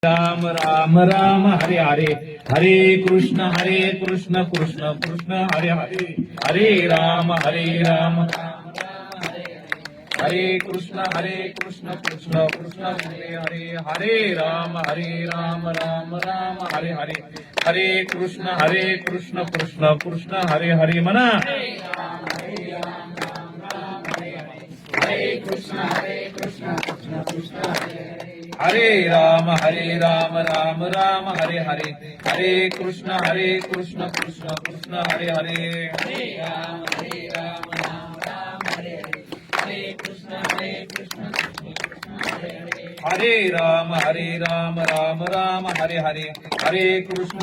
राम राम राम हरे हरे, हरे कृष्ण कृष्ण कृष्ण हरे हरे, हरे राम हरे कृष्ण कृष्ण कृष्ण हरे हरे, हरे राम राम राम हरे हरे, हरे कृष्ण कृष्ण कृष्ण हरे हरे म्हणा. हरे कृष्ण कृष्ण कृष्ण हरे राम राम हरे हरे, हरे कृष्ण कृष्ण कृष्ण हरे हरे, हरे राम राम हरे हरे, हरे कृष्ण कृष्ण हरे हरे, हरे राम राम हरे हरे, हरे कृष्ण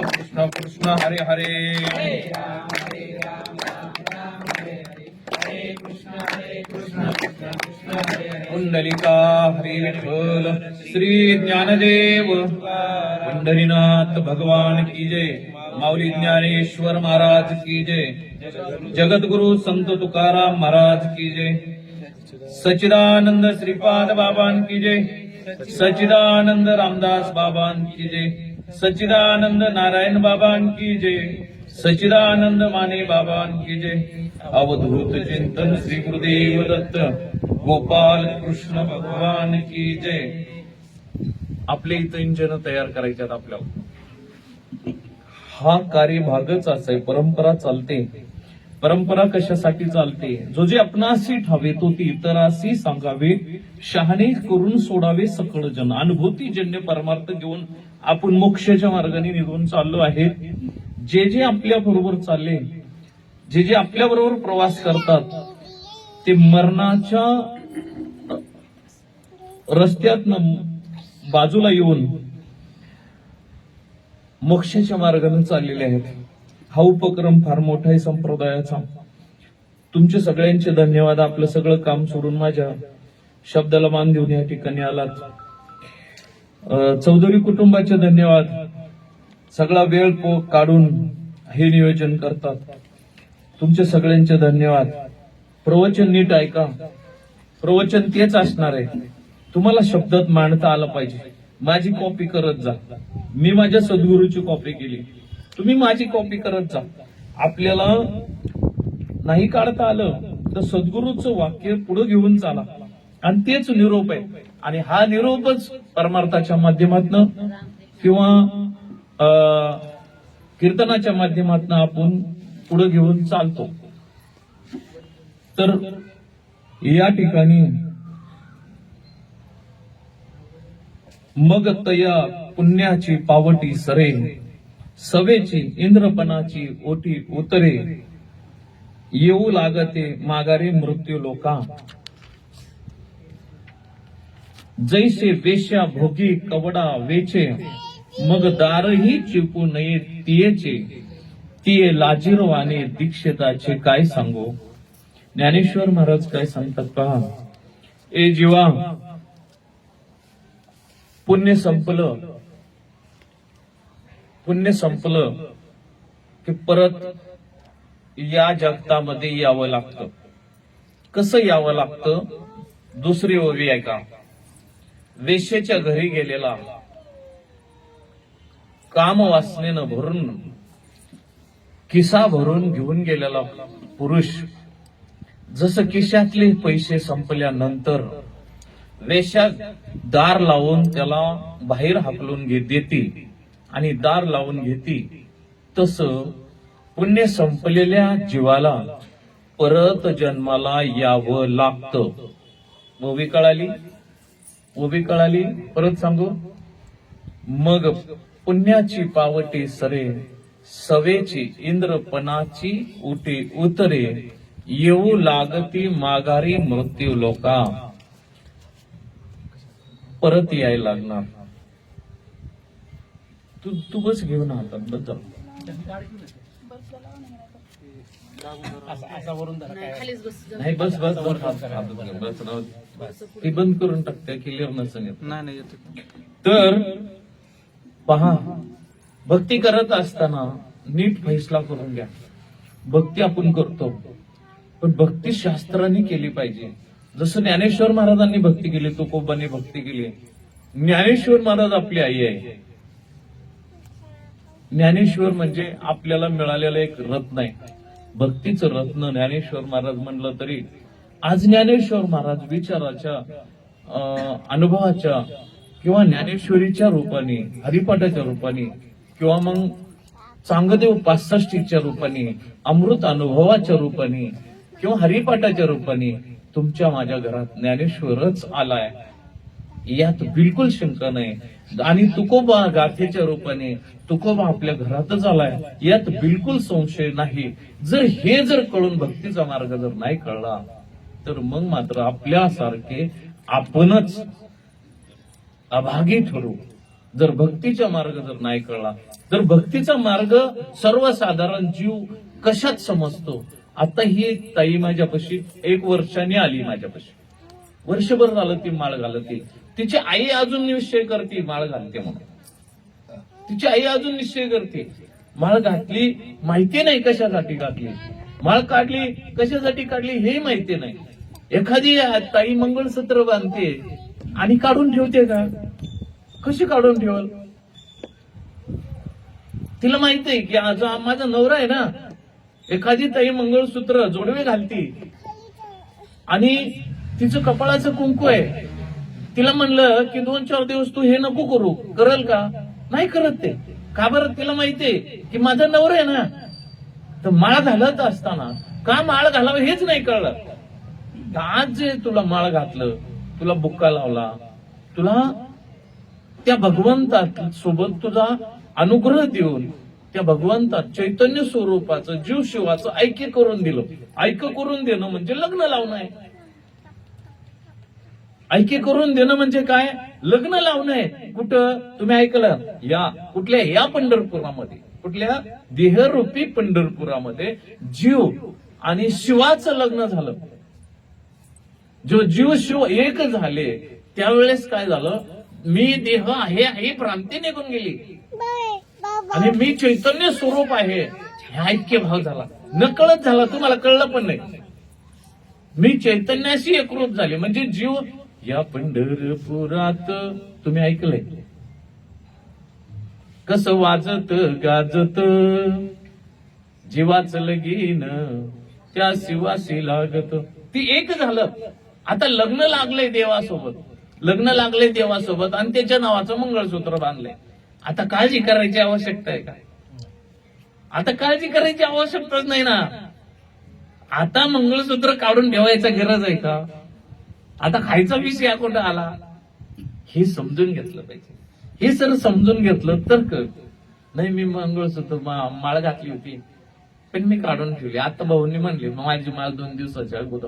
कृष्ण कृष्ण हरे हरे, हरे राम राम हरे हरे, हरे कृष्ण कृष्ण कृष्ण हरे हरे. कुंडलिका हरी विठ्ठल श्री ज्ञानदेव पंढरीनाथ भगवान की जय, माऊली ज्ञानेश्वर महाराज की जय, जगद्गुरु संत तुकाराम महाराज की जय, सच्चिदानंद श्रीपाद बाबान की जय, सच्चिदानंद रामदास बाबान की जय, सच्चिदानंद नारायण बाबान की जय, सच्चिदानंद माने बाबान की जय. अवधूत चिंतन श्री गुरुदेव दत्त गोपाल कृष्ण भगवान की जय. आपले इथं इंजन तयार करायच्यात आपल्याला. हा कार्यभागच असा आहे. परंपरा चालते. परंपरा कशासाठी चालते? जो जे आपणासी ठावे तो ती इतरासी सांगावे, शहाणे करून सोडावे सकळ जन. अनुभूतीजन्य परमार्थ घेऊन आपण मोक्षाच्या मार्गाने निघून चाललो आहे. जे आपल्या बरोबर चालले, जे आपल्या बरोबर प्रवास करतात, ते मरणाच्या रस्त्यातनं बाजूला येऊन मोक्षाच्या मार्गाने चाललेले आहेत. हा उपक्रम फार मोठा आहे संप्रदायाचा. तुमचे सगळ्यांचे धन्यवाद. आपलं सगळं काम सोडून माझ्या शब्दाला मान देऊन या ठिकाणी आलात. चौधरी कुटुंबाचे धन्यवाद. सगळा वेळ काढून हे नियोजन करतात. तुमचे सगळ्यांचे धन्यवाद. प्रवचन नीट ऐका. प्रवचन तेच असणार आहे. तुम्हाला शब्दात मांडता आलं पाहिजे. माझी कॉपी करत जा. मी माझ्या सद्गुरूची कॉपी केली, तुम्ही माझी कॉपी करत जा. आपल्याला नाही काढता आलं तर सद्गुरूचं वाक्य पुढे घेऊन चाला, आणि तेच निरोप आहे. आणि हा निरोपच परमार्थाच्या माध्यमातनं किंवा कीर्तनाच्या माध्यमातनं आपण पुढे घेऊन चालतो. तर या ठिकाणी मग तया पुण्याची पावटी सरे, सवेची इंद्रपणाची ओटी उतरे, येऊ लागते माघारी मृत्यू लोका. जैसे वेश्या भोगी कवडा वेचे, मग दारही चिपू नये तियेचे, तिये लाजीरवाने दीक्षिताचे काय सांगू. ज्ञानेश्वर महाराज काय सांगतात पहा. ए जीवा, पुण्य संपलं की परत या जगतामध्ये यावं लागतं. कसं यावं लागतं? दुसरी ओवी आहे का. वेश्येच्या घरी गेलेला, काम वासनेनं भरून किसा भरून घेऊन गेलेला पुरुष, जसं खिशातले पैसे संपल्यानंतर वेश्या दार लावून त्याला बाहेर हाकलून देते आणि दार लावून घेते, तसं पुण्य संपलेल्या जीवाला परत जन्माला यावं लागतं. ओवी कळाली? परत सांगू. मग पुण्याची पावटी सरे, सवेची इंद्रपणाची उटी उतरे, येऊ लागती माघारी मृत्यू लोका. परत यायला लागणार. तू बस घेऊन हातात बस. नाही बस ती बंद करून टाकते. क्लिअर नसेल तर पहा. भक्ती करत असताना नीट फैसला करून घ्या. भक्ती आपण करतो, पण भक्ती शास्त्राने केली पाहिजे. जसं ज्ञानेश्वर महाराजांनी भक्ती केली, तुकोबांनी भक्ती केली, ज्ञानेश्वर महाराज आपली आई आहे. ज्ञानेश्वर म्हणजे आपल्याला मिळालेलं एक रत्न आहे, भक्तीचं रत्न ज्ञानेश्वर महाराज म्हणलं तरी. आज ज्ञानेश्वर महाराज विचाराच्या, अनुभवाच्या किंवा ज्ञानेश्वरीच्या रूपाने, हरिपाठाच्या रूपाने किंवा मग चांगदेव 65च्या रूपाने, अमृत अनुभवाच्या रूपाने किंवा हरिपाठाच्या रूपाने तुमच्या माझ्या घरात ज्ञानेश्वरच आलाय, यात बिलकुल शंका नाही. आणि तुकोबा गाथेच्या रूपाने तुकोबा आपल्या घरातच आलाय, यात बिलकुल संशय नाही. जर कळून भक्तीचा मार्ग जर नाही कळला तर मग मात्र आपल्यासारखे आपणच अभागी ठरू. जर भक्तीचा मार्ग जर नाही कळला, तर भक्तीचा मार्ग सर्वसाधारण जीव कशात समजतो. आता ही ताई माझ्यापाशी 1 वर्षाने आली, माझ्यापाशी वर्षभर झालं ती माळ घालते. तिची आई अजून निश्चय करते माळ घालते म्हणून. तिची आई अजून निश्चय करते. माळ घातली माहिती नाही कशासाठी घातली, माळ काढली कशासाठी काढली हे माहिती नाही. एखादी ताई मंगळसूत्र बांधते आणि काढून ठेवते का? कशी काढून ठेवल? तिला माहिती आहे की आज माझा नवरा आहे ना. एखादी ताई मंगळसूत्र जोडवे घालती आणि तिचं कपाळाचं कुंकू आहे. तिला म्हणलं की 2-4 दिवस तू हे नको करू, करल का? नाही करत ते. का बरं? तिला माहितीये की माझा नवरा आहे ना. तर माळ घालत असताना का माळ घालावं हेच नाही कळलं. आज जे तुला माळ घातलं, तुला बुक्का लावला, तुला त्या भगवंतात सोबत तुझा अनुग्रह देऊन त्या भगवंतात चैतन्य स्वरूपाचं, जीव शिवाचं ऐक्य करून दिलं. ऐक्य करून देणं म्हणजे लग्न लावणं आहे. ऐक्य करून देणं म्हणजे काय? लग्न लावणं आहे. कुठं? तुम्ही ऐकलं? कुठल्या? या पंढरपुरामध्ये. कुठल्या? देहरूपी पंढरपुरामध्ये जीव आणि शिवाचं लग्न झालं. जो जीव शिव एक झाले त्यावेळेस काय झालं? मी देह आहे ही भ्रांती निघून गेली आणि मी चैतन्य स्वरूप आहे हे ऐक्य भाव झाला. नकळत झाला, तुम्हाला कळलं पण नाही. मी चैतन्याशी एकरूप झाले म्हणजे जीव. या पंढरपुरात तुम्ही ऐकलंय कसं वाजत गाजत जीवाचं लगीन त्या शिवाशी लागत. ती एक झालं. आता लग्न लागलंय देवासोबत, लग्न लागले देवासोबत आणि त्याच्या नावाचं मंगळसूत्र बांधलंय. आता काळजी करायची आवश्यकता आहे का? आता काळजी करायची आवश्यकताच नाही ना. आता मंगळसूत्र काढून ठेवायचा गरज आहे का? आता खायचा विषय कुठं आला? हे समजून घेतलं पाहिजे. हे सर समजून घेतलं तर नाही मी मंगळसूत्र माळ घातली होती पण मी काढून ठेवली. आता भाऊंनी म्हणले माझी माळ 2 दिवसाच्या अगोदर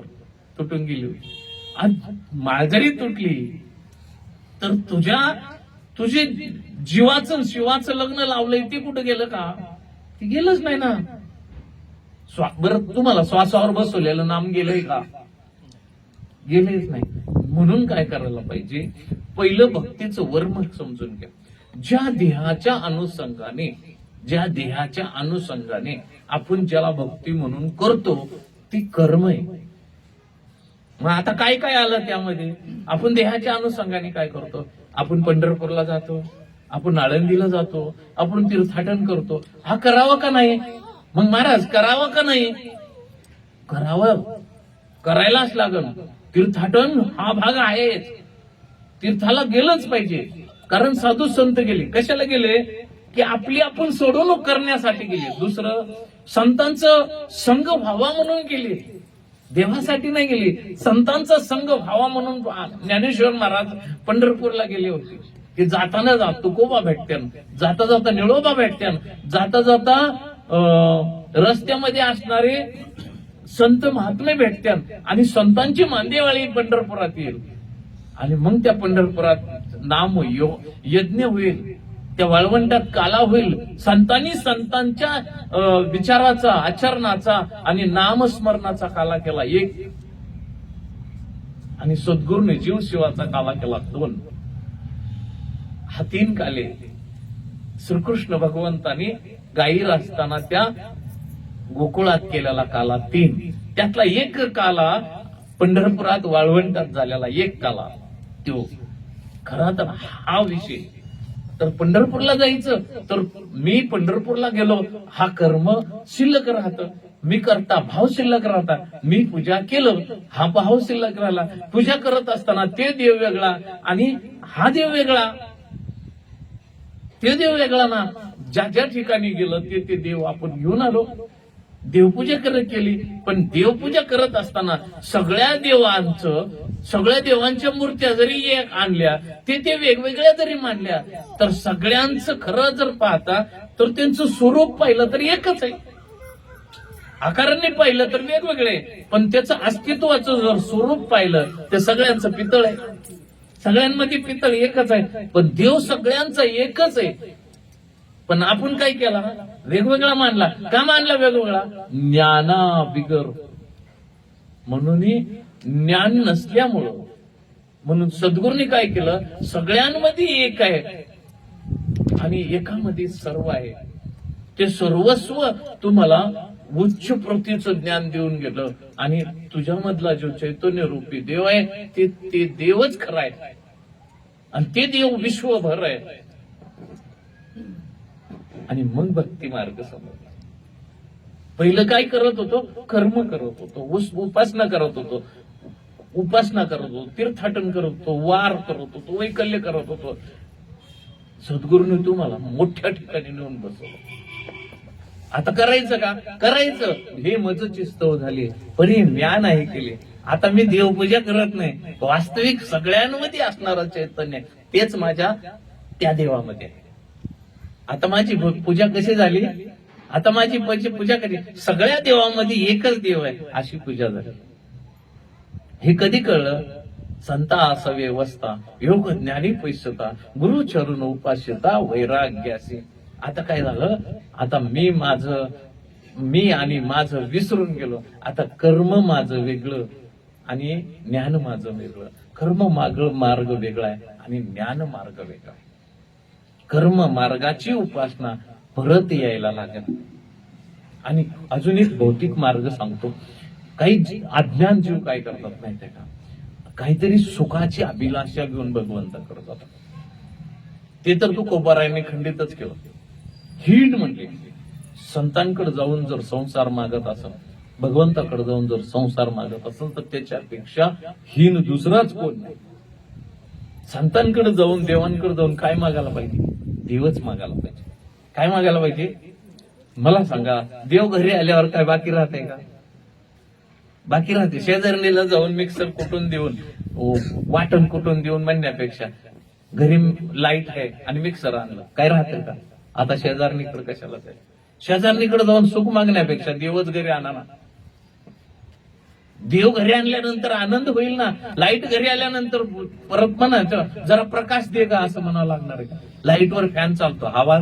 तुटून गेली होती. आज माळ जरी तुटली तर तुझे जीवाचं शिवाचं लग्न लावलंय ते कुठं गेलं का? ते गेलंच नाही ना. बरं तुम्हाला श्वासावर बसवलेलं नाम गेलंय का? गेलेच नाही. म्हणून काय करायला पाहिजे? पहिलं भक्तीचं वर्म समजून घ्या. ज्या देहाच्या अनुषंगाने आपण ज्याला भक्ती म्हणून करतो ती कर्म आहे. मग आता काय काय आलं त्यामध्ये? आपण देहाच्या अनुषंगाने काय करतो? आपण पंढरपूरला जातो, आपण आळंदीला जातो, आपण तीर्थाटन करतो. हा करावं का नाही? मग महाराज करावं का नाही? करावं, करायलाच लागल. तीर्थाटन हा भाग आहे. तीर्थाला गेलंच पाहिजे. कारण साधू संत गेले कशाला गेले? की आपली आपण सोडवणूक करण्यासाठी गेले. दुसरं संतांचं संघ व्हावा म्हणून गेले, देवासाठी नाही गेले. संतांचा संघ व्हावा म्हणून ज्ञानेश्वर महाराज पंढरपूरला गेले होते. की जाताना तुकोबा भेटत्यान, जाता जाता निळोबा भेटत्यान, जाता जाता रस्त्यामध्ये असणारे संत महात्मे भेटत्यान आणि संतांची मांदेवाळी पंढरपुरात येईल. आणि मग त्या पंढरपुरात नाम यज्ञ होईल, त्या वाळवंटात काला होईल. संतांच्या विचाराचा, आचरणाचा आणि नामस्मरणाचा काला केला 1 आणि सद्गुरूने जीव शिवाचा काला केला 2. हा 3 काले श्रीकृष्ण भगवंतानी गायीर असताना त्या गोकुळात केलेला काला 3. त्यातला 1 काला पंढरपुरात वाळवंटात झालेला 1 काला तो खरा तर हा विषय. तर पंढरपूरला जायचं तर मी पंढरपूरला गेलो, हा कर्म शिल्लक राहतं. मी करता भाव शिल्लक राहता. मी पूजा केलं, हा भाव शिल्लक राहिला. पूजा करत असताना ते देव वेगळा आणि हा देव वेगळा. ते देव वेगळा ना. ज्या ज्या ठिकाणी गेलं ते देव आपण घेऊन आलो, देवपूजा केली. पण देवपूजा करत असताना सगळ्या देवांच्या मूर्त्या जरी एक आणल्या, ते वेगवेगळ्या जरी मांडल्या, तर सगळ्यांचं खरं जर पाहता तर त्यांचं स्वरूप पाहिलं तर एकच आहे. आकाराने पाहिलं तर वेगवेगळे, पण त्याचं अस्तित्वाचं जर स्वरूप पाहिलं तर सगळ्यांचं पितळ आहे. सगळ्यांमध्ये पितळ एकच आहे, पण देव सगळ्यांचा एकच आहे. पण आपण काय केला, वेगवेगळा मानला. का मानला वेगवेगळा? ज्ञाना बिगर, म्हणून ज्ञान नसल्यामुळं. म्हणून सद्गुरूंनी काय केलं, सगळ्यांमध्ये एक आहे आणि एकामध्ये सर्व आहे. ते सर्वस्व तुम्हाला उच्च प्रतीचं ज्ञान देऊन गेलं आणि तुझ्यामधला जो चैतन्य रूपी देव आहे ते देवच खरा आहे आणि ते देव विश्वभर आहे. आणि मग भक्ती मार्ग समजला. पहिलं काय करत होतो, कर्म करत होतो, उपासना करत होतो, तीर्थाटन करत होतो, वार करत होतो, वैकल्य करत होतो. सद्गुरूने तुम्हाला मोठ्या ठिकाणी नेऊन बसवलं. आता करायचं का? करायचं. हे मजची स्तव झाली, परी ज्ञान आहे केले. आता मी देवपूजा करत नाही, वास्तविक सगळ्यांमध्ये असणारं चैतन्य तेच माझ्या त्या देवामध्ये आहे. आता माझी पूजा कशी झाली, आता माझी पूजा कधी सगळ्या देवामध्ये एकच देव आहे अशी पूजा झाली. हे कधी कळलं? संता असवे वस्ता, योग ज्ञानी पैसता, गुरु चरण उपास्यता, वैराग्यासी. आता काय झालं, आता मी आणि माझं विसरून गेलो. आता कर्म माझं वेगळं आणि ज्ञान माझं वेगळं. कर्म मार्ग वेगळा आहे आणि ज्ञान मार्ग वेगळा आहे. कर्म मार्गाची उपासना परत यायला लागेल. आणि अजून एक भौतिक मार्ग सांगतो. काही अज्ञान जीव काय करतात माहितीये का, काहीतरी सुखाची अभिलाषा घेऊन भगवंताकडे जातात. ते तर तू कोबारायने खंडितच केलं. हीन म्हणजे संतांकडे जाऊन जर संसार मागत असेल, भगवंताकडे जाऊन जर संसार मागत असेल, तर त्याच्यापेक्षा हीन दुसराच कोण नाही. संतांकडे जाऊन, देवांकडे जाऊन काय मागायला पाहिजे? देवच मागायला पाहिजे. काय मागायला पाहिजे मला सांगा? देव घरी आल्यावर काय बाकी राहते का? बाकी राहते. शेजारणीला जाऊन मिक्सर कुटून देऊन, वाटण कुटून देऊन म्हणण्यापेक्षा घरी लाईट आहे आणि मिक्सर आणलं, काय राहते का? आता शेजारणीकडे कशाला जाईल? शेजारणीकडे जाऊन सुख मागण्यापेक्षा देवच घरी आणा ना. देव घरी आणल्यानंतर आनंद होईल ना. लाईट घरी आल्यानंतर परत म्हणा जरा प्रकाश दे का असं म्हणावं लागणार आहे. लाईटवर फॅन चालतो, हवा,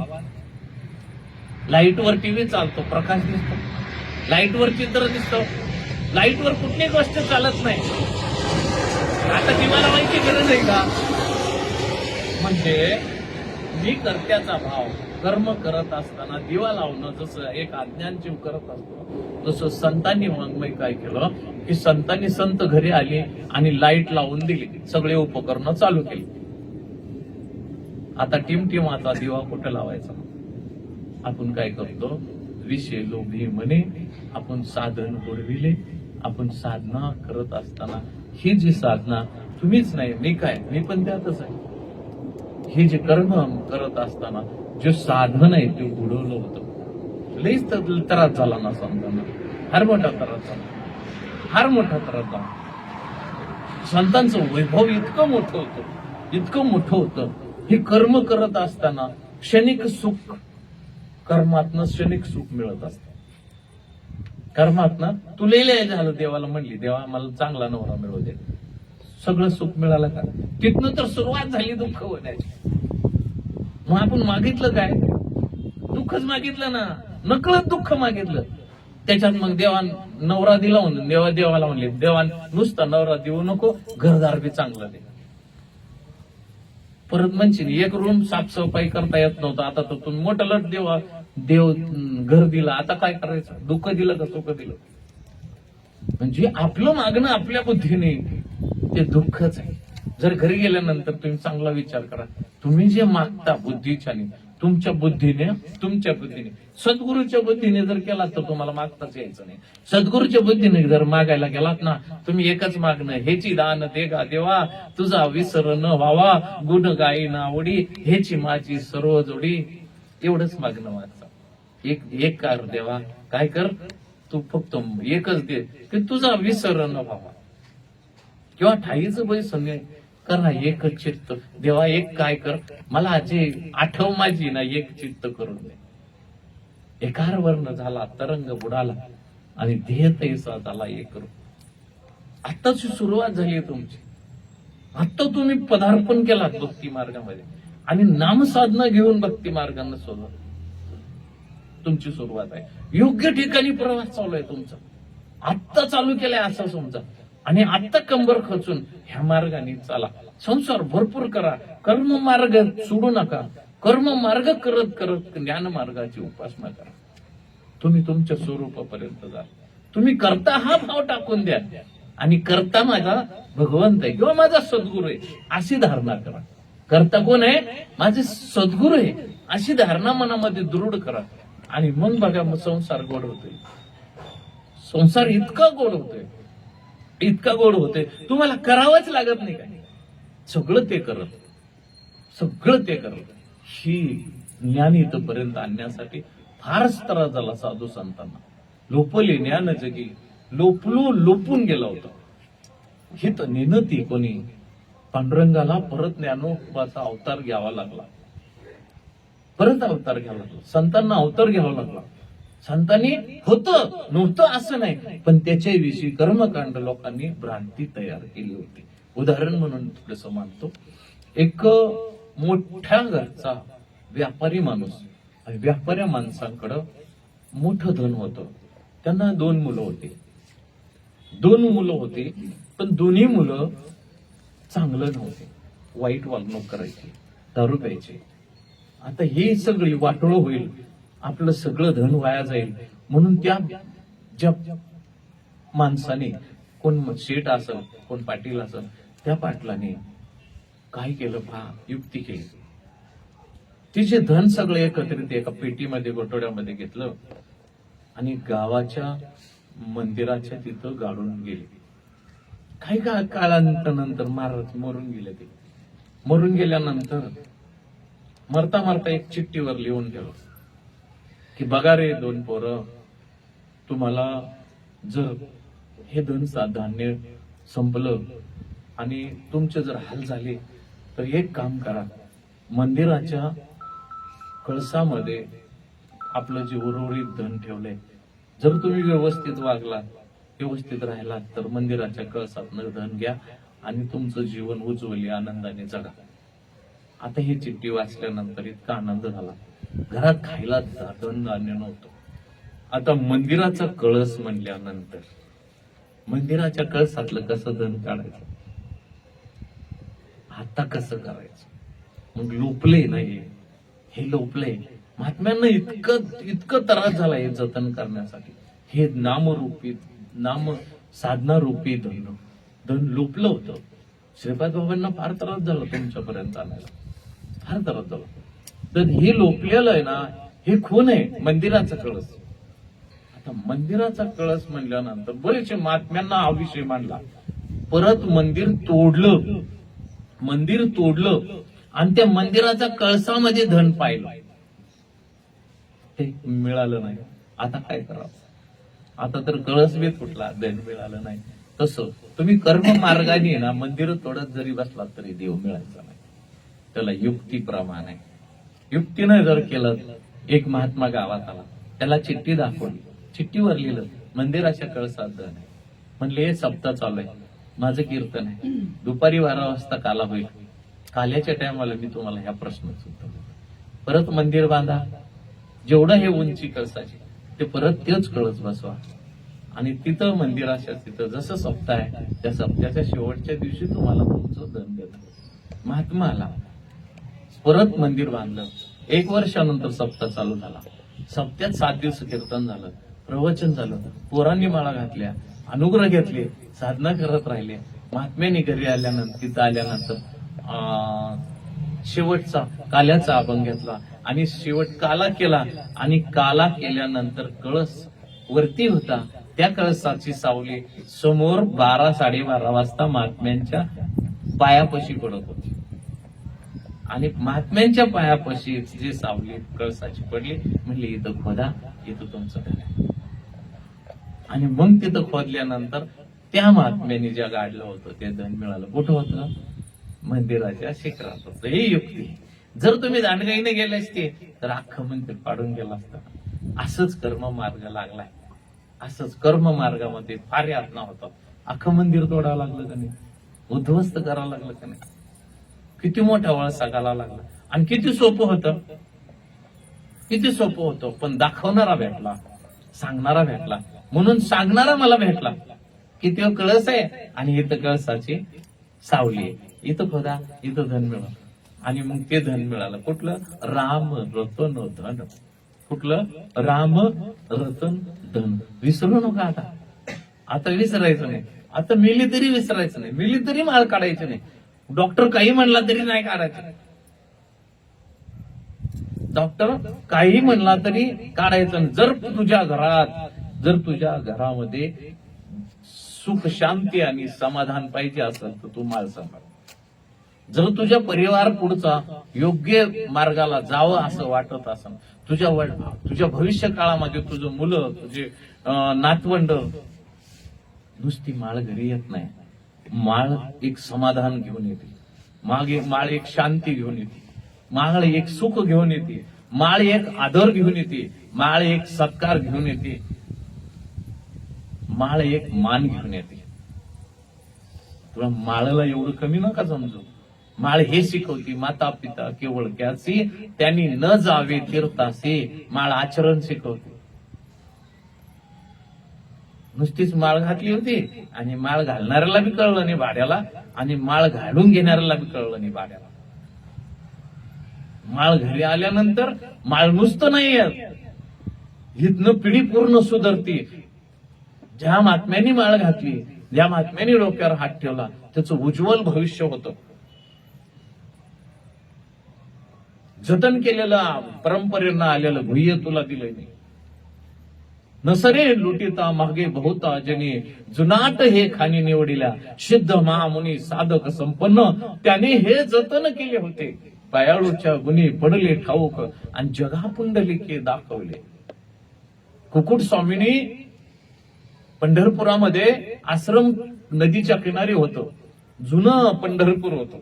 लाईटवर टीव्ही चालतो, प्रकाश दिसतो, लाईटवर चित्र दिसतं, लाईटवर कुठली गोष्ट चालत नाही. आता दिवा लावायची गरज आहे का? म्हणजे मी कर्त्याचा भाव, कर्म करत असताना दिवा लावणं जसं एक अज्ञान जीव करत असतो, तसं संतांनी मग काय केलं की संतांनी संत घरी आले आणि लाईट लावून दिली, सगळे उपकरणं चालू केली. आता टिमटिमाचा दिवा कुठं लावायचा? आपण काय करतो, विषय लोभी म्हणे आपण साधन बुडविले. आपण साधना करत असताना ही जी साधना तुम्हीच नाही, मी पण त्यातच आहे. हे जे कर्म करत असताना जे साधन आहे ते बुडवलं होतं. लईच त्रास झाला ना संतांना, फार मोठा त्रास झाला, फार मोठा त्रास झाला. संतांचं वैभव इतकं मोठं होतं. हे कर्म करत असताना क्षणिक सुख, कर्मातनं क्षणिक सुख मिळत असतं. कर्मातनं तुला झालं, देवाला म्हणली देवा मला चांगला नवरा मिळू दे, सगळं सुख मिळालं का? तिथनं तर सुरुवात झाली दुःख होण्याची. मग आपण मागितलं काय? दुःखच मागितलं ना, नकळत दुःख मागितलं. त्याच्यात मग देवान नवरा दिला म्हणून देवाला म्हणले देवान नुसता नवरा देऊ नको, घरदार बी चांगलं दे. परत म्हणजे एक रूम साफसफाई करता येत नव्हतं, आता तर तुम्ही मोठा लट देव घर दिला, आता काय करायचं? दुःख दिलं का सुख दिलं? म्हणजे आपलं मागणं आपल्या बुद्धीने ते दुःखच आहे. जर घरी गेल्यानंतर तुम्ही चांगला विचार करा, तुम्ही जे मागता बुद्धीच्याने, तुमच्या बुद्धीने सद्गुरूच्या बुद्धीने जर केला तर तुम्हाला मागताच यायचं नाही. सद्गुरूच्या बुद्धीने जर मागायला गेलात ना, तुम्ही एकच मागणं, हेची दान दे गा देवा, तुझा विसर न व्हावा, गुण गाई नावडी, हेची माझी सर्व जोडी, एवढंच मागणं मागचं. एक कर देवा, काय कर तू, फक्त एकच दे की तुझा विसर न व्हावा, किंवा ठाईचं बैसन करा एक चित्त देवा, एक काय कर, मला जे आठव माझी ना, एक चित्त करून दे. एकार वर्ण झाला, तरंग बुडाला, आणि ध्येय तैसा झाला एक रूप. आत्ताची सुरुवात झाली आहे तुमची. आता तुम्ही पदार्पण केलात भक्ती मार्गामध्ये, आणि नामसाधना घेऊन भक्ती मार्गाने तुमची सुरुवात आहे. योग्य ठिकाणी प्रवास चालू आहे तुमचा. आत्ता चालू केलाय असं समजा, आणि आत्ता कंबर खचून ह्या मार्गाने चाला. संसार भरपूर करा, कर्म मार्ग सोडू नका. कर्म मार्ग करत करत ज्ञान मार्गाची उपासना करा. तुम्ही तुमच्या स्वरूपापर्यंत जा. तुम्ही करता हा भाव टाकून द्या, आणि करता माझा भगवंत आहे किंवा माझा सद्गुरू आहे अशी धारणा करा. करता कोण आहे? माझे सद्गुरू आहे अशी धारणा मनामध्ये दृढ करा. आणि मग बघा, मग संसार गोड होतोय. संसार इतका गोड होतोय, इतका गोड होतोय, तुम्हाला करावंच लागत नाही. काय सगळं ते करत ही ज्ञान इथपर्यंत आणण्यासाठी फारच त्रास झाला साधू संतांना. लोपले ज्ञान जगी, लोपून गेला होता. ही तर निनती कोणी पांडुरंगाला परत ज्ञानोबाचा अवतार घ्यावा लागला. संतांना अवतार घ्यावा लागला. संतांनी नव्हतं असं नाही, पण त्याच्याविषयी कर्मकांड लोकांनी भ्रांती तयार केली होती. उदाहरण म्हणून थोडंसं मानतो, एक मोठ्या घरचा व्यापारी माणूस, व्यापाऱ्या माणसांकडं मोठं धन होतं. त्यांना दोन मुलं होते, पण दोन्ही मुलं चांगलं नव्हते. वाईट वागणूक करायची, दारू प्यायचे. आता हे सगळी वाटोळ होईल, आपलं सगळं धन वाया जाईल, म्हणून त्या ज्या माणसाने, कोण शेठ असेल, कोण पाटील असेल, त्या पाटलाने काय केलं पहा, युक्ती केली. तिचे धन सगळं एकत्रित एका पेटीमध्ये, गोटोड्यामध्ये घेतलं, आणि गावाच्या मंदिराच्या तिथं गाडून गेले. काही काळानंतर महाराज मरून गेले. ते मरून गेल्यानंतर मरता एक चिठ्ठीवर लिहून गेलो की बघा रे दोन पोरं, तुम्हाला जर हे धन धान्य संपलं आणि तुमचे जर हाल झाले तर एक काम करा, मंदिराच्या कळसामध्ये आपलं जे उर्वरित धन ठेवलंय, जर तुम्ही व्यवस्थित वागलात, व्यवस्थित राहिलात, तर मंदिराच्या कळसातनं धन घ्या आणि तुमचं जीवन उज्ज्वली आनंदाने जगा. आता ही चिठ्ठी वाचल्यानंतर इतका आनंद झाला. घरात खायला धन धान्य नव्हतं. आता मंदिराचा कळस म्हणल्यानंतर मंदिराच्या कळसातलं कसं धन काढायचं, आता कसं करायचं, मग लोपले नाही हे लोपले. महात्म्यांना इतकं त्रास झाला हे जतन करण्यासाठी. हे नाम साधना रूपी धन लोपलं होतं. श्रीपाद बाबांना फार त्रास झाला तुमच्यापर्यंत आणायला, फार त्रास झाला. तर हे लोपलेलं आहे ना, हे खून आहे मंदिराचा कळस. आता मंदिराचा कळस म्हणल्यानंतर बरेचसे महात्म्यांना हा विषय मांडला. परत मंदिर तोडलं आणि त्या मंदिराच्या कळसामध्ये धन पाहिलं, ते मिळालं नाही. आता काय करावं? आता तर कळस बी फुटला, धन मिळालं नाही. तसं तुम्ही कर्म मार्गाने ना मंदिर तोडत जरी बसलात तरी देव मिळायचा नाही. त्याला युक्तीप्रमाणे, युक्तीनं जर केलं. एक महात्मा गावात आला, त्याला चिठ्ठी दाखवली, चिठ्ठीवर लिहिलं मंदिराच्या कळसात धन आहे. म्हणले हे सप्ताह चालू आहे, माझं कीर्तन आहे, दुपारी 12 वाजता काला होईल. काल्याच्या टायमाला मी तुम्हाला ह्या प्रश्नाचं उत्तर देतो. परत मंदिर बांधा, जेवढं हे उंची कळसाची, ते परत तेच कळस बसवा, आणि तिथं मंदिराच्या तिथं जसं सप्ताह आहे त्या सप्त्याच्या शेवटच्या दिवशी तुम्हाला तुमचं धन देतात. महात्मा आला, परत मंदिर बांधलं. 1 वर्षानंतर सप्ताह चालू झाला. सप्त्यात 7 दिवस कीर्तन झालं, प्रवचन झालं, पोरांनी माळा घातल्या, अनुग्रह घेतले, साधना करत राहिले. महात्म्याने घरी आल्यानंतर तिथं आल्यानंतर शेवटचा काल्याचा अभंग घेतला आणि शेवट काला केला आणि काला केल्यानंतर कळस वरती होता. त्या कळसाची सावली समोर 12-12:30 वाजता महात्म्यांच्या पायापाशी पडत होती आणि महात्म्यांच्या पायापाशी जी सावली कळसाची पडली म्हणली इथं खोदा, इथं तुमचं घर आहे. आणि मग तिथं खोदल्यानंतर त्या महात्म्याने ज्या गाडलं होतं ते धन मिळालं. कुठं होतं? मंदिराच्या शिखरात होतं. ही युक्ती. जर तुम्ही दांडगाईने गेले असते तर अख्खं मंदिर पाडून गेलं असतं. असंच कर्म मार्ग लागलाय. असंच कर्म मार्गामध्ये फार यातना होतं. अख्खं मंदिर तोडावं लागलं का नाही? उद्ध्वस्त करावं लागलं का नाही? किती मोठा वळसा घालावा लागला आणि किती सोपं होतं, किती सोपं होतं. पण दाखवणारा भेटला, सांगणारा भेटला. म्हणून सांगणारा मला भेटला की तो कळस आहे आणि इथं कळसाची सावली आहे. इथं खोदा, इथं धन मिळालं. आणि मग ते धन मिळालं. कुठलं? राम रतन धन. कुठलं? राम रतन धन. विसरू नका आता. आता विसरायचं नाही. आता मेली तरी विसरायचं नाही. मेली तरी माळ काढायचं नाही. डॉक्टर काही म्हणला तरी नाही काढायचं. डॉक्टर काही म्हणला तरी काढायचं नाही. जर तुझ्या घरामध्ये सुख शांती आणि समाधान पाहिजे असेल तर तू माळ सांभाळ. जर तुझ्या परिवार पुढचा योग्य मार्गाला जावं असं वाटत असेल, तुझ्या भविष्य काळामध्ये तुझं मुलं, तुझे नातवंड, नुसती माळ घरी येत नाही. माळ एक समाधान घेऊन येते. माळ एक शांती घेऊन येते. माळ एक सुख घेऊन येते. माळ एक आदर घेऊन येते. माळ एक सत्कार घेऊन येते. माळ एक मान घेऊन येते. तुला माळाला एवढं कमी नका समजू. माळ हे शिकवती माता पिता केवळ त्याची, त्यांनी न जावे तीर्थासी. माळ आचरण शिकवते. नुसतीच माळ घातली होती आणि माळ घालणाऱ्याला बी कळलं नाही भाड्याला आणि माळ घालून घेणाऱ्याला बी कळलं नाही भाड्याला. माळ घरी आल्यानंतर माळ नुसतं नाही येत, इथनं पिढी पूर्ण सुधारती. ज्या महात्म्यांनी माळ घातली, ज्या महात्म्यांनी डोक्यावर हात ठेवला त्याचं उज्ज्वल भविष्य होतं. जतन केलेलं परंपरेनं आलेलं गुह्य तुला दिलंय नाही. नसरे लुटिता मागे बहुता जनी, जुनाट हे खाणी निवडिल्या. सिद्ध महामुनी साधक संपन्न, त्याने हे जतन केले होते. पायाळूच्या गुणी पडले ठाऊक आणि जगा पुंडलिके दाखवले. कुकुट स्वामींनी पंढरपुरामध्ये आश्रम नदीच्या किनारी होतं. जुनं पंढरपूर होतं.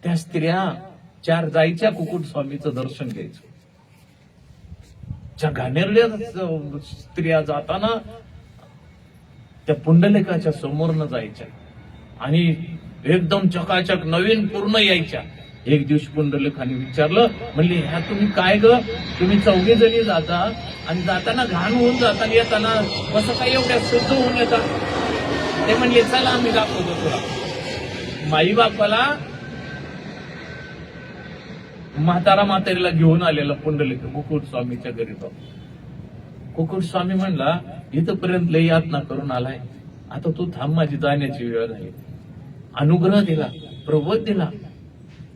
त्या स्त्रिया 4 जायच्या कुकुट स्वामीचं दर्शन घ्यायचं. ज्या घाणेरड्या स्त्रिया जाताना त्या पुंडलिकाच्या समोरनं जायच्या आणि एकदम चकाचक नवीन पूर्ण यायच्या. एक दिवशी पुंडलिकाने विचारलं, म्हणले ह्या तुम्ही काय ग, तुम्ही 4 जणी जाता आणि जाताना घाण होऊन जाताना येताना कसं काय एवढ्या शुद्ध होऊन येतात? ते म्हणले चला आम्ही दाखवतो तुला. माई बापाला म्हातारीला घेऊन आलेला पुंडलिक कुकुट स्वामीच्या घरी. तो कुकुट स्वामी म्हणला इथपर्यंत लई यातना करून आलाय, आता तू थांब, माझी जाण्याची वेळ झाली. अनुग्रह दिला, प्रबोध दिला.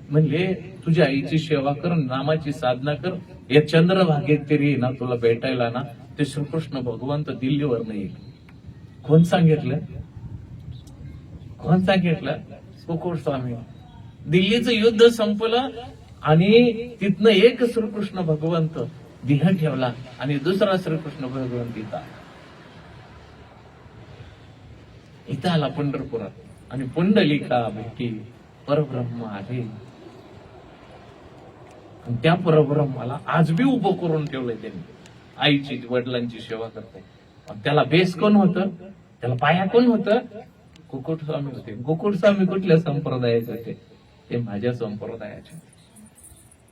म्हणले तुझ्या आईची सेवा कर, नामाची साधना कर. या चंद्रभागेत तरी ना तुला भेटायला ना ते श्रीकृष्ण भगवंत दिल्लीवर नाही. कोण सांगितलं? कोण सांगितलं? कुकुट स्वामी. दिल्लीचं युद्ध संपलं आणि तिथनं एक श्रीकृष्ण भगवंत देह ठेवला आणि दुसरा श्रीकृष्ण भगवंत इथं आला पंढरपुरात. आणि पुंडलिका भेटी परब्रह्म आले. आणि त्या परब्रह्माला आज बी उभं करून ठेवलंय त्यांनी. आईची वडिलांची सेवा करताय. त्याला बेस कोण होतं? त्याला पाया कोण होतं? कुकुट स्वामी होते. कुकुट स्वामी कुठल्या संप्रदायाचे होते? ते माझ्या संप्रदायाचे.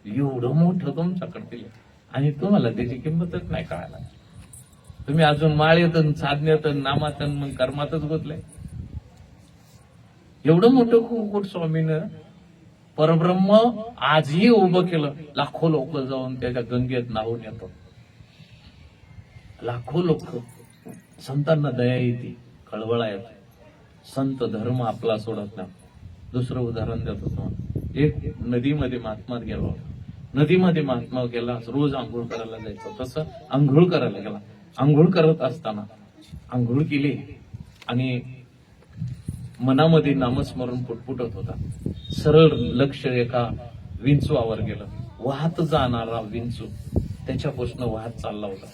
एवढं मोठं तुमच्याकडे दिलं आणि तुम्हाला त्याची किंमतच नाही कळायला. तुम्ही अजून माळेत, साधनेत, नामात, मग कर्मातच गुंतलाय. एवढं मोठं कुकुट स्वामीनं परब्रह्म आजही उभं केलं. लाखो लोक जाऊन त्याच्या गंगेत नाहून येतात. लाखो लोक. संतांना दया येते, कळवळा येते. संत धर्म आपला सोडत नाही. दुसरं उदाहरण देतो तुम्हाला. एक नदीमध्ये महात्मा गेला होता. नदीमध्ये महात्मा गेला, रोज आंघोळ करायला जायचं. तसं आंघोळ करायला गेला. आंघोळ करत असताना आंघोळ केली आणि मनामध्ये नामस्मरण पुटपुटत होता. सरळ लक्ष एका विंचवावर गेलं. वाहत जाणारा विंचू त्याच्यापासून वाहत चालला होता.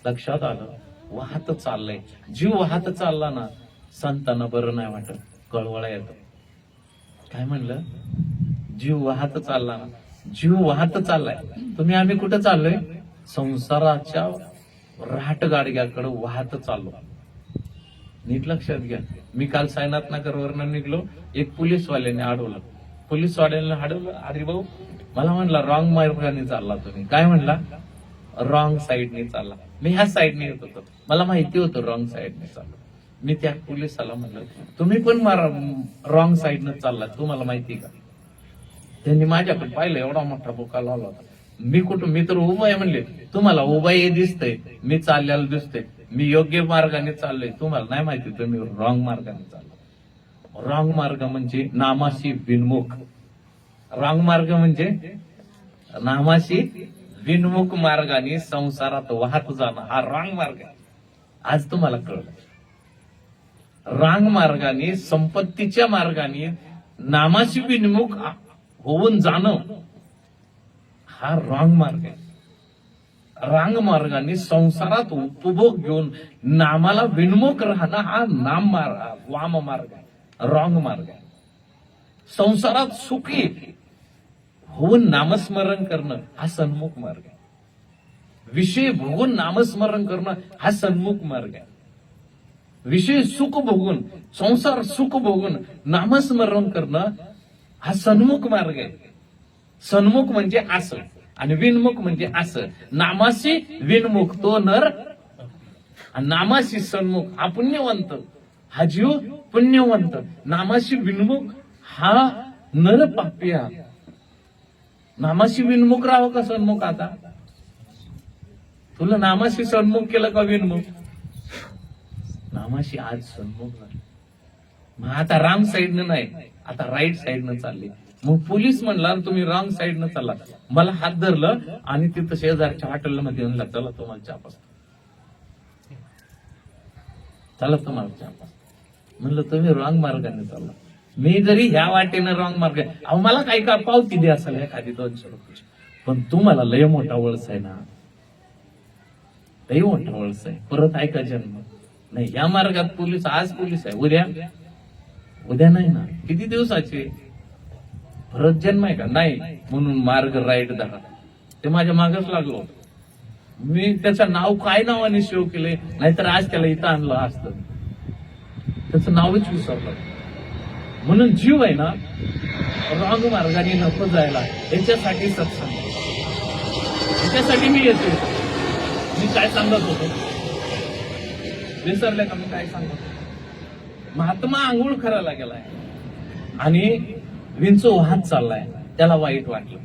लक्षात आलं, वाहत चाललंय. जीव वाहत चालला ना, संतांना बरं नाही वाटत, कळवळा येतं. काय म्हणलं? जीव वाहत चालला ना, जीव वाहत चाललाय. आम्ही कुठं चाललोय? संसाराच्या राहटगाडग्याकडे वाहत चाललो. नीट लक्षात घ्या. मी काल साईनाथ नगर वरनं निघलो. एक पोलीसवाल्याने अडवलं. पोलीसवाल्याने अडवलं. अरे भाऊ, मला म्हणला रॉंग मार्गाने चालला तुम्ही. काय म्हणला? रॉंग साईडने चालला. मी ह्या साईडने येत होतो. मला माहिती होतं रॉंग साईडने चाललो. मी त्या पोलिसाला म्हणलं, तुम्ही पण रॉंग साईडनं चालला, तुम्हाला माहिती का? त्यांनी माझ्याकडे पाहिलं, एवढा मोठा बोका लावला होता. मी तर उभा आहे म्हणले. तुम्हाला उभा हे दिसतंय, मी चाललेलं दिसतंय, मी योग्य मार्गाने चाललोय, तुम्हाला नाही माहिती तुम्ही रॉंग मार्गाने चालला. रॉंग मार्ग म्हणजे नामाशी विनमुख. रॉंग मार्ग म्हणजे नामाशी विनमुख मार्गाने संसारात वाहत जाणं, हा रॉंग मार्ग आहे. आज तुम्हाला कळलं. रॉंग मार्गाने, संपत्तीच्या मार्गाने नामाशी विनमुख होऊन जाणं, हा रॉंग मार्ग आहे. रॉंग मार्गाने संसारात उपभोग घेऊन नामाला विनमुख राहणं, हा वाम मार्ग आहे, रॉंग मार्ग आहे. संसारात सुखी होऊन नामस्मरण करणं, हा सन्मुख मार्ग आहे. विषय भोगून नामस्मरण करणं, हा सन्मुख मार्ग आहे. विषय सुख भोगून, संसार सुख भोगून नामस्मरण करणं, हा सन्मुख मार्ग आहे. सन्मुख म्हणजे असं आणि विनमुख म्हणजे असं. नामाशी विनमुख तो नर, नामाशी सन्मुख हा पुण्यवंत, हा जीव पुण्यवंत. नामाशी विनमुख हा नर पाप्या. नामाशी विनमुख राहावं का सन्मुख? आता तुला नामाशी सन्मुख केलं का विनमुख? नामाशी आज सन्मुख झालं. मग आता रांग साईडनं नाही, आता राईट साईडनं चालले. मग पोलीस म्हणला तुम्ही रॉंग साईडनं चालला. मला हात धरलं आणि तिथं शेजारच्या हॉटेलमध्ये म्हणला, चला तुम्हाला चहा पास, चला तुम्हाला चहा पास. म्हणलं तुम्ही रॉंग मार्गाने चालला. मी जरी ह्या वाटेनं रॉंग मार्ग, अहो मला काही का पावती द्या असेल एखादी 200 रुपयाची, पण तुम्हाला लय मोठा वळस आहे ना, लय मोठा वळस आहे. परत ऐका जन्म नाही. या मार्गात पोलीस, आज पोलीस आहे, उद्या नाही ना. किती दिवसाचे? परत जन्म आहे का? नाही. म्हणून मार्ग राईट धरा. ते माझ्या मागच लागलो. मी त्याचं नाव काय नावाने सेव्ह केले, नाहीतर आज त्याला इथं आणलं असतं. त्याचं नावच विसरलं. म्हणून जीव आहे ना, रॉंग मार्गाने नको जायला. याच्यासाठी सत्संग, याच्यासाठी मी येतो. मी काय सांगत होतो? विसरले का? मी काय सांगत होतो? महात्मा आंघोळ करायला गेलाय आणि विंचू वाहत चाललाय. त्याला वाईट वाटलं.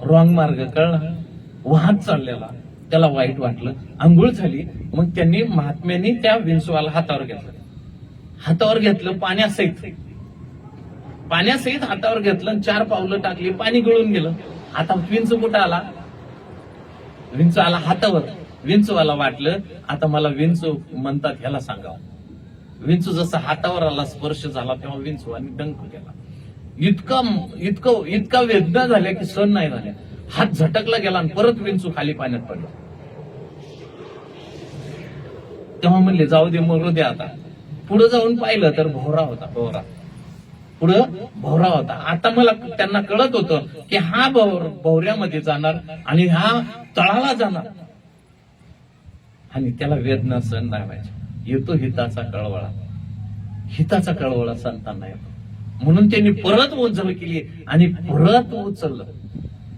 रॉंग मार्ग कळला, वाहत चाललेला, त्याला वाईट वाटलं. आंघोळ झाली. मग त्यांनी, महात्म्यांनी त्या विंचवाला हातावर घेतलं. हातावर घेतलं पाण्यासहित हातावर घेतलं. 4 पावलं टाकली, पाणी गळून गेलं. आता विंचू कुठं आला? विंचू आला हातावर. विंचूवाला वाटलं आता मला विंचू म्हणतात ह्याला सांगावं. विंचू जसा हातावर आला, स्पर्श झाला, तेव्हा विंचूवानी डंक केला. इतका वेदना झाल्या की सहन नाही झाल्या. हात झटकला गेला आणि परत विंचू खाली पाण्यात पडला. तेव्हा म्हणले जाऊ दे, मरू दे. आता पुढे जाऊन पाहिलं तर भोवरा होता. पुढं भोवरा होता. आता मला त्यांना कळत होतं की हा भोवऱ्यामध्ये जाणार आणि हा तळाला जाणार आणि त्याला वेदना सहन नाही व्हायची. येतो हिताचा कळवळा संतांना येतो. म्हणून त्यांनी परत उचल केली आणि परत उचललं.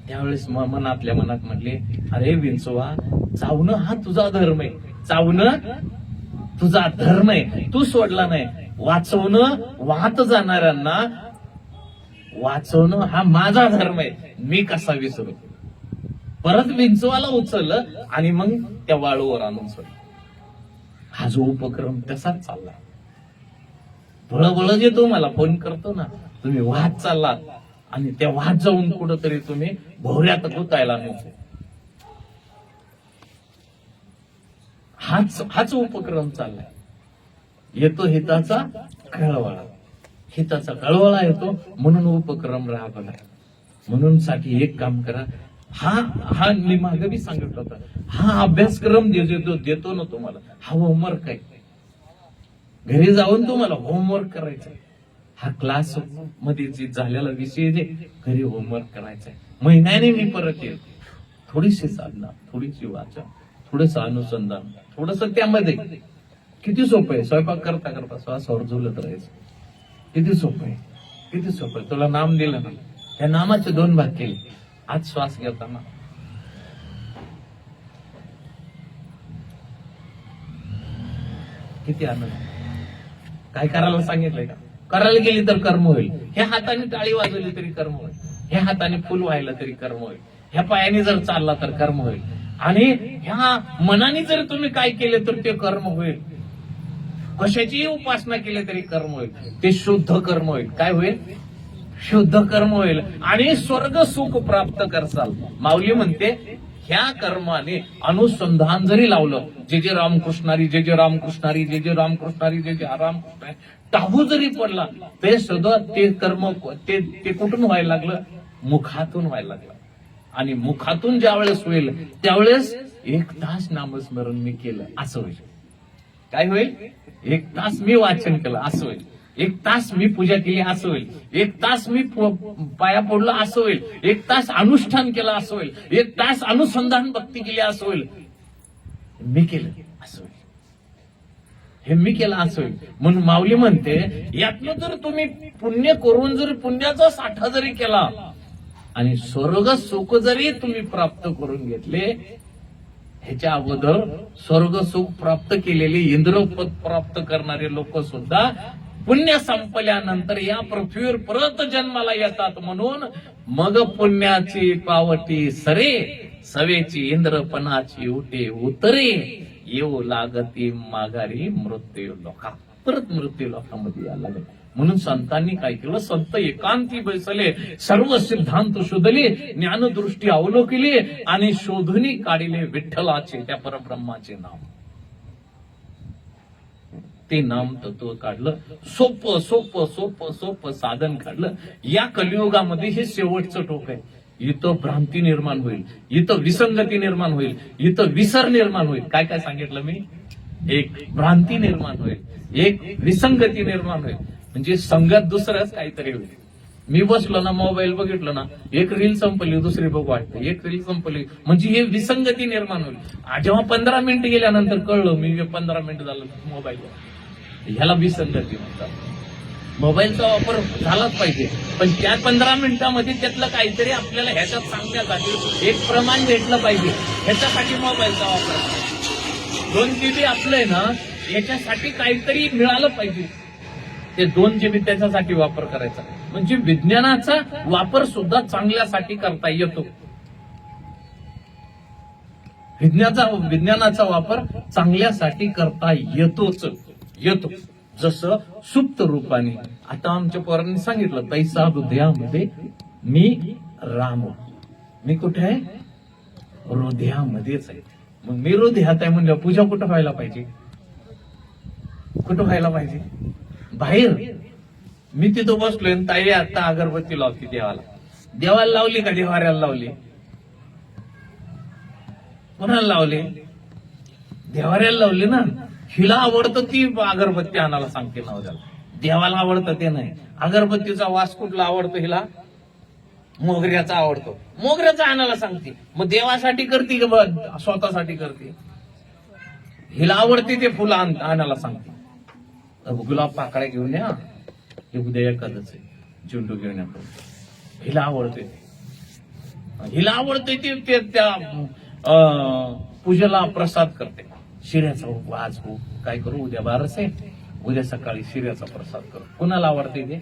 त्यावेळेस मनातल्या मनात म्हणले, अरे विंचवा, चावणं हा तुझा धर्म आहे. चावणं तुझा धर्म आहे, तू सोडला नाही. वाचवणं, वाहत जाणाऱ्यांना वाचवणं हा माझा धर्म आहे, मी कसा विसरू. परत विंचवाला उचललं आणि मग त्या वाळूवर आणून सोडलं. हा जो उपक्रम तसाच चालला. बळ जे तुम्हाला फोन करतो ना, तुम्ही वाहत चाललात आणि त्या वाहत जाऊन कुठंतरी तुम्ही भोवऱ्यात गुतायला नको. हाच उपक्रम चाललाय. येतो हिताचा कळवळा, हिताचा कळवळा येतो म्हणून उपक्रम राबवला. म्हणून साठी एक काम करा, हा मी मागे बी सांगितलं होतं, हा अभ्यासक्रम देतो ना तुम्हाला, हा होमवर्क आहे. घरी जाऊन तुम्हाला होमवर्क करायचा. हा क्लास मध्ये जे झालेला विषय जे घरी होमवर्क करायचा आहे. महिन्याने मी परत येईल. थोडीशी साधना, थोडीशी वाचन, थोडस अनुसंधान, थोडस त्यामध्ये. किती सोपं आहे. स्वयंपाक करता करता श्वासावर झुलत राहायचं. किती सोपं आहे, किती सोपं आहे. तुला नाम दिलं ना, त्या नामाचे 2 भाग केले. आज श्वास घेताना किती आनंद. काय करायला सांगितलंय का? करायला गेली तर कर्म होईल. ह्या हाताने टाळी वाजवली तरी कर्म होईल. ह्या हाताने फुल व्हायला तरी कर्म होईल. ह्या पायाने जर चालला तर कर्म होईल. आणि ह्या मनाने जर तुम्ही काय केले तर ते कर्म होईल. कशाचीही उपासना केली तरी कर्म होईल. ते शुद्ध कर्म होईल. काय होईल? शुद्ध कर्म होईल. आणि स्वर्ग सुख प्राप्त करसाल. माऊली म्हणते ह्या कर्माने अनुसंधान जरी लावलं, जे जे रामकृष्णारी, जे जे रामकृष्णारी, जे जे रामकृष्णारी, जे जे रामकृष्णारी टाहू जरी पडला, ते सुद्धा ते कर्म ते कुठून व्हायला लागलं? मुखातून व्हायला लागलं. आणि मुखातून ज्या वेळेस होईल त्यावेळेस 1 तास नामस्मरण मी केलं असं होईल. काय होईल? 1 तास मी वाचन केलं असं होईल. 1 तास मी पूजा केली असं होईल. 1 तास मी पाया पडलो असं होईल. 1 तास अनुष्ठान केलं असं होईल. 1 तास अनुसंधान भक्ती केली असं होईल. मी केलं असं होईल. हे मी केलं असं होईल. म्हणून माऊली म्हणते यातनं जर तुम्ही पुण्य करून जर पुण्याचा साठा जरी केला आणि स्वर्ग सुख जरी तुम्ही प्राप्त करून घेतले, ह्याच्या अगोदर स्वर्ग सुख प्राप्त केलेले इंद्रपद प्राप्त करणारे लोक सुद्धा पुण्य संपल्यानंतर या पृथ्वीवर परत जन्माला येतात. म्हणून मग पुण्याची पावटी सरे, सवेची इंद्रपणाची उठे उतरे, येऊ लागती माघारी मृत्यू लोका. परत मृत्यू लोकांमध्ये यायला लागले. म्हणून संतांनी काय केलं? संत एकांती बैसले, सर्व सिद्धांत शोधले, ज्ञानदृष्टी अवलोकिली आणि शोधून काढले विठ्ठलाचे, त्या परब्रह्माचे नाम. ते नाम तत्व काढलं. सोपं सोपं सोपं सोपं साधन काढलं. या कलियुगामध्ये हे शेवटचं टोक आहे. इथं भ्रांती निर्माण होईल, इथं विसंगती निर्माण होईल, इथं विसर निर्माण होईल. काय काय सांगितलं मी? एक भ्रांती निर्माण होईल, एक विसंगती निर्माण होईल. म्हणजे संगत दुसरंच काहीतरी होईल. मी बसलो ना, मोबाईल बघितलं ना, एक रील संपली दुसरी बघ वाटते, एक रील संपली, म्हणजे हे विसंगती निर्माण होईल. जेव्हा 15 मिनिटं गेल्यानंतर कळलं मी 15 मिनिटं झालं मोबाईलवर, ह्याला विसंगती म्हणतात. मोबाईलचा वापर झालाच पाहिजे, पण त्या 15 मिनिटांमध्ये त्यातलं काहीतरी आपल्याला ह्याच्यात सांगण्यासाठी एक प्रमाण भेटलं पाहिजे. ह्याच्यासाठी मोबाईलचा वापर. 2 GB आपलंय ना, याच्यासाठी काहीतरी मिळालं पाहिजे. ते 2 GB त्याच्यासाठी वापर करायचा. म्हणजे विज्ञानाचा वापर सुद्धा चांगल्यासाठी करता येतो. विज्ञानाचा वापर चांगल्यासाठी करता येतो. जसं सुप्त रूपाने. आता आमच्या पोरांनी सांगितलं, तैसा हृदयामध्ये मी राम. मी कुठे आहे? हृदयामध्येच आहे. मग मी हृदयात आहे म्हणजे पूजा कुठं व्हायला पाहिजे? कुठं व्हायला पाहिजे? बाहेर. मी तिथं बसलोय, ताई आता अगरबत्ती लावती देवाला लावली का देवाऱ्याला लावली? कोणाला लावली? देवाऱ्याला लावली ना. हिला आवडतं ती अगरबत्ती आणायला सांगते नवऱ्याला. देवाला आवडतं ते नाही. अगरबत्तीचा वास कुठला आवडतो हिला? मोगऱ्याचा आवडतो. मोगऱ्याचा आणायला सांगते. मग देवासाठी करते का स्वतःसाठी करते? हिला आवडते ते फुलं आणायला सांगते. गुलाब पाकळ्या घेऊन या, हे उद्या एखादच आहे, झेंडू घेऊन या. हिला आवडते ते त्या पूजेला प्रसाद करते. शिऱ्याचा आज हो काय करू, उद्या 12 आहे, उद्या सकाळी शिऱ्याचा प्रसाद करू. कुणाला आवडते ते?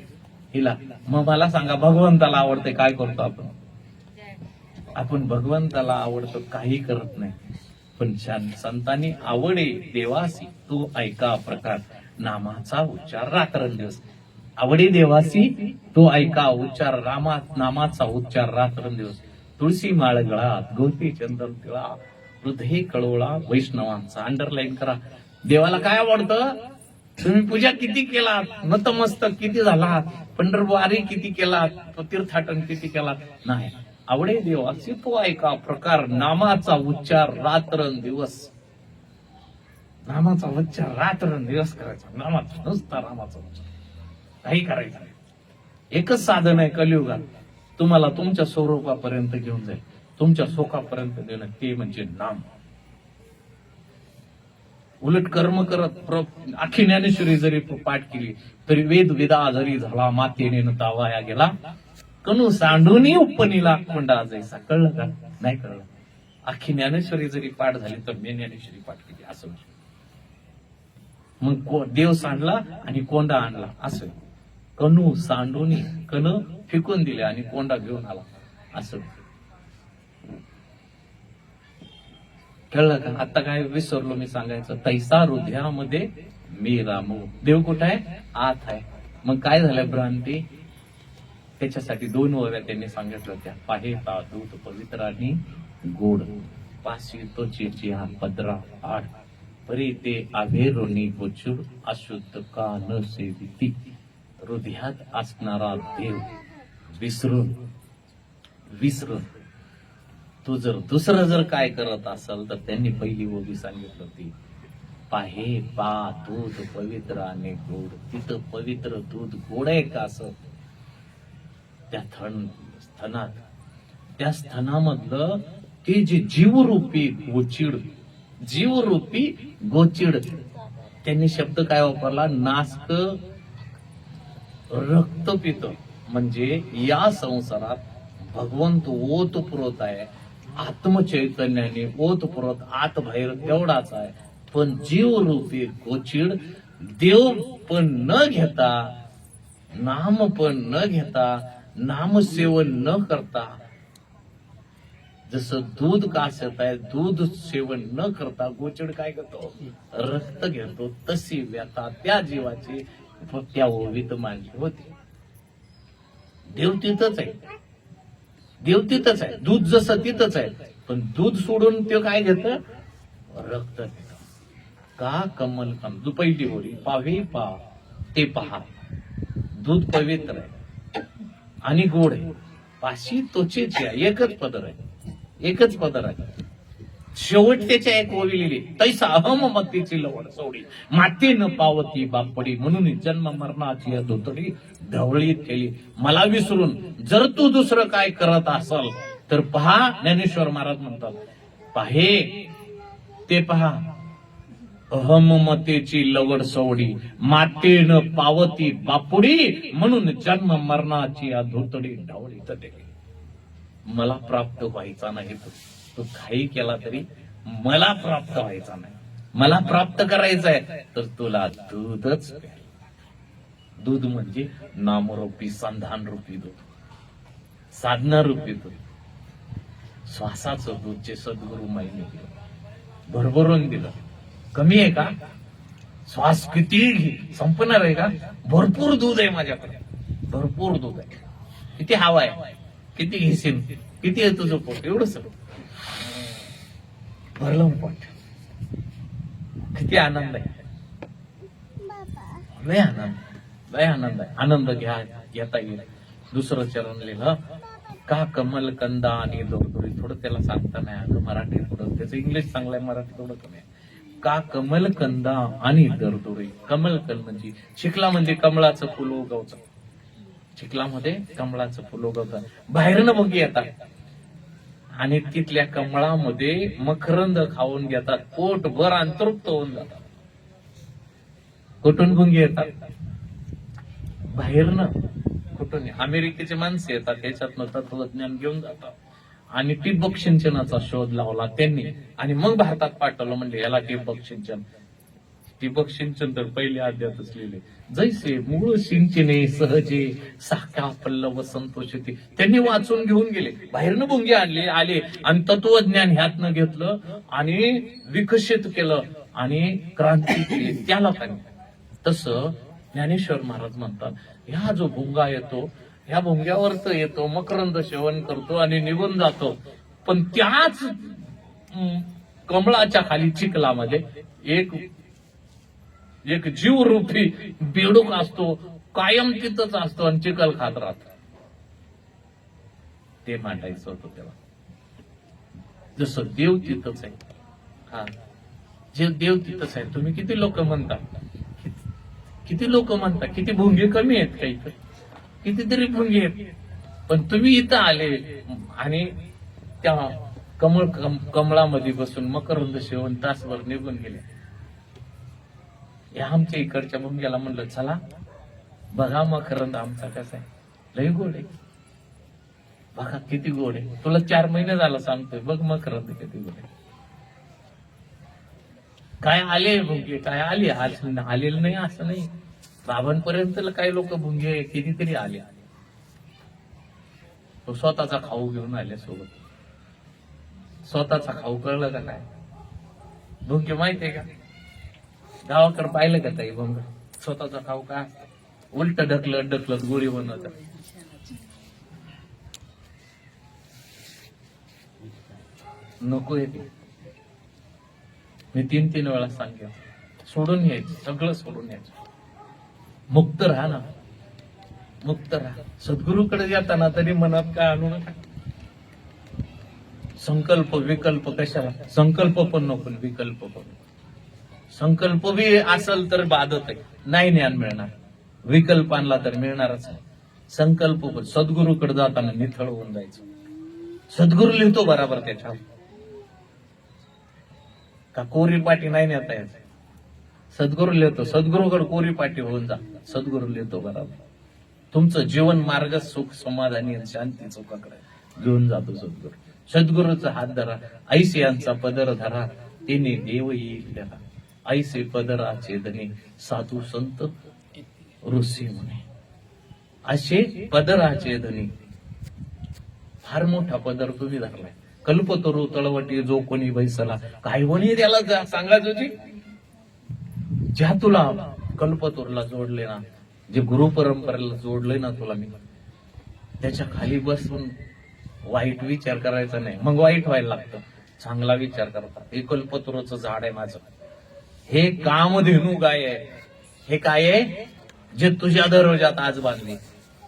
हिला. मग मला सांगा, भगवंताला आवडते, काय करतो आपण भगवंताला आवडतं काही करत नाही. पण संतांनी आवडे देवासी तू ऐका प्रकार, नामाचा उच्चार रात्रंदिवस. आवडी देवासी तो ऐका उच्चार नामाचा उच्चार रात्रंदिवस. तुळशी माळ गळात गवती चंदन तिळा हृदय कळवळा वैष्णवांचा. अंडरलाईन करा. देवाला काय आवडतं? तुम्ही पूजा किती केलात, नतमस्तक किती झालात, पंढरवारी किती केलात, तीर्थाटन किती केलात, नाही. आवडे देवासी तो ऐका प्रकार नामाचा उच्चार रात्रंदिवस. नामाचा उच्चार रात्रंदिवस करायचा. नामाचा नुसता नामाचा उच्चार काही करायचं नाही. एकच साधन आहे कलियुगात तुम्हाला तुमच्या स्वरूपापर्यंत घेऊन जाईल, तुमच्या सुखापर्यंत देणं, ते म्हणजे नाम. उलट कर्म करत अख्खी ज्ञानेश्वरी जरी पाठ केली तरी वेद विदा जरी झाला मातेने तावाया गेला कणू सांडूनी उपनीला कोंडा जैसा. कळलं का? नाही कळलं. अख्खी ज्ञानेश्वरी जरी पाठ झाली तर मी ज्ञानेश्वरी पाठ केली असं. मग देव सांडला आणि कोंडा आणला असं. कणू सांडूनी, कण फेकून दिले आणि कोंडा घेऊन आला असं. कळलं का? आता काय विसरलो मी सांगायचं. तैसा हृदयामध्ये मी रामू. देव कुठं आहे? आत आहे. मग काय झालं भ्रांती? त्याच्यासाठी 2 ओव्या त्यांनी सांगितलं होत्या. पाहे ता दूध पवित्र आणि गोड, पाशी तो चिचिया पदरा आड, परी ते आभेरोनी गोचूड, अशुद्ध का न सेविती. हृदयात असणारा देव विसरून तू जर दुसरं जर काय करत असेल तर त्यांनी पहिली ओवी सांगितलं होती. पाहे पा दूध पवित्र आणि गोड. तिथं पवित्र दूध गोड आहे का? असं त्या स्तनात, त्या स्तनामधलं ते जे जीवरूपी गोचिड, त्यांनी शब्द काय वापरला? नासक रक्त पित. म्हणजे या संसारात भगवंत ओतप्रोत आहे, आत्मचैतन्याने ओतप्रोत आत बाहेर तेवढाच आहे. पण जीवरूपी गोचिड देव पण न घेता, नाम पण न घेता, नामसेवन न करता, जसं दूध कासत आहे, दूध सेवन न करता गोचिड काय करतो? रक्त घेतो. तशी व्यथा त्या जीवाची त्या ओवीत मांडली होती. देव तिथंच आहे, देव तिथंच आहे. दूध जसं तिथंच आहे, पण दूध सोडून ते काय घेत? रक्त घेत. का कमल कम. पहिली होरी पावे पा ते पहा. दूध पवित्र आहे आणि गोड आहे. पाशी त्वचेची आहे. एकच पदर आहे. शेवट त्याच्या एक ओवी लिहिली. तैसा अहम मतीची लवड सोडी, माती न पावती बापडी, म्हणून जन्म मरणाची धोतडी ढवळी ठेली. मला विसरून जर तू दुसरं काय करत असाल तर पहा. ज्ञानेश्वर महाराज म्हणतात, पाहे ते पहा. अहममतेची लवड सवडी, मातेन पावती बापुडी, म्हणून जन्म मरणाची धोतडी ढवळी ठेली. मला प्राप्त व्हायचा नाही. तू काही केला तरी मला प्राप्त व्हायचा नाही. मला प्राप्त करायचंय तर तुला दूधच प्यायला. दूध म्हणजे नामरूपी, संधान रूपी दूध, साधना रूपी दूध, श्वासाचं दूध जे सद्गुरु माईने दिलं, भरभरून दिलं. कमी आहे का? श्वास किती घे, संपणार आहे का? भरपूर दूध आहे माझ्याकडे, भरपूर दूध आहे. किती हवा आहे, किती घेशील, किती आहे तुझं पोट, एवढं सगळं भरलं पोट. किती आनंद आहे, लय आनंद आहे. आनंद घेता येईल. दुसरं चरण लिहिलं, का कमल कंदा आणि दोरदोरी. थोडं त्याला सांगता नाही आलं मराठी, थोडं त्याचं इंग्लिश चांगलं आहे, मराठी थोडं कमी आहे. का कमल कंदा आणि दरदोरी. कमल म्हणजे चिखला, म्हणजे कमळाचं फुल उगवतं. चिखलामध्ये कमळाचं फुल उगवतं. बाहेरनं भुंगी येतात आणि तिथल्या कमळामध्ये मकरंद खाऊन घेतात, पोटभर आणि तृप्त होऊन जातात. कुठून भुंगी येतात? बाहेरनं. कुठून? अमेरिकेचे माणसं येतात, त्याच्यातनं तत्वज्ञान घेऊन जातात आणि ठिबक सिंचनाचा शोध लावला त्यांनी आणि मग भारतात पाठवलं. म्हणजे याला ठिबक सिंचन. ठिबक सिंचन तर पहिले अध्यातच लिहिले. जैसे मूळ सिंचने सहजे साखा पल्लव संतोषिती. त्यांनी वाचून घेऊन गेले, बाहेरनं भुंगे आणले, आले आणि तत्वज्ञान ह्यातनं घेतलं आणि विकसित केलं आणि क्रांती केली त्या लोकांनी. तसं ज्ञानेश्वर महाराज म्हणतात, ह्या जो भुंगा येतो, ह्या भुंग्यावर तर येतो, मकरंद सेवन करतो आणि निघून जातो, पण त्याच कमळाच्या खाली चिखलामध्ये एक जीवरूपी बेडूक असतो, कायम तिथंच असतो आणि चिखल खात राहतो. ते मांडायचं होतं तेव्हा. जसं देव तिथंच आहे, हा, जे देव तिथंच आहे. तुम्ही किती लोक म्हणता, किती लोक म्हणता, किती भुंगे कमी आहेत काही तर, कितीतरी भुंगे आहेत, पण तुम्ही इथं आले आणि त्या कमळामध्ये बसून मकरंद सेवन तासभर निघून गेले. या आमच्या इकडच्या भुंग्याला म्हणलं, चला बघा मकरंद आमचा कसा आहे, लई गोड आहे, बघा किती गोड आहे. तुला 4 महिने झालं सांगतोय, बघ मकरंद किती गोड आहे. काय आले भुंगे, काय आले, आलेलं नाही असं नाही. बाबांपर्यंत काही लोक भुंगे कितीतरी आले. तो स्वतःचा खाऊ घेऊन आले सोबत. स्वतःचा खाऊ कळलं का काय? भुंगे माहितीये का? गावाकडे पाहिलं का ताई भुंग? स्वतःचा खाऊ काय? उलट ढकलत गोळी बनवतात. नको येते. मी 3 वेळा सांगेन, सोडून यायचं, सगळं सोडून यायचं. मुक्त राहा ना, मुक्त राहा. सद्गुरूकडे जाताना तरी मनात काय आणू नका. संकल्प विकल्प कशाला? संकल्प पण नको, विकल्प पण. संकल्प बी असेल तर बाधत आहे, नाही ज्ञान मिळणार. विकल्प आणला तर मिळणारच आहे. संकल्प पण सद्गुरूकडे जाताना निथळ होऊन जायचं. सद्गुरू लिहितो बराबर त्याच्यावर, का कोरी पाटी नाही नेता येत. सद्गुरू लिहितो, सद्गुरूकडे कोरी पाटी होऊन जा. सद्गुरू लिहितो बराबर. तुमचं जीवन मार्ग सुख समाधानी आणि शांती चौकाकडे घेऊन जातो सद्गुरू. सद्गुरूचा हात धरा, ऐसे यांचा पदर धरा, तिने देव येईल त्याला. ऐसे पदराचे धनी साधू संत ऋषी म्हणे. असे पदराचे धनी, फार मोठा पदर तुम्ही धरलाय. कल्पतरू तळवटी जो कोणी बैसला, काय म्हणे त्याला सांगायचं होती. ज्या तुला कल्पतरूला जोडले ना, जे गुरु परंपरेला जोडले ना तुला मी, त्याच्या खाली बसून वाईट विचार करायचा नाही. मग वाईट व्हायला लागतं. चांगला विचार करता. हे कल्पतरूचं झाड आहे माझं, हे कामधेनू गाय आहे. हे काय आहे जे तुझ्या दरवाजात आज बांधले,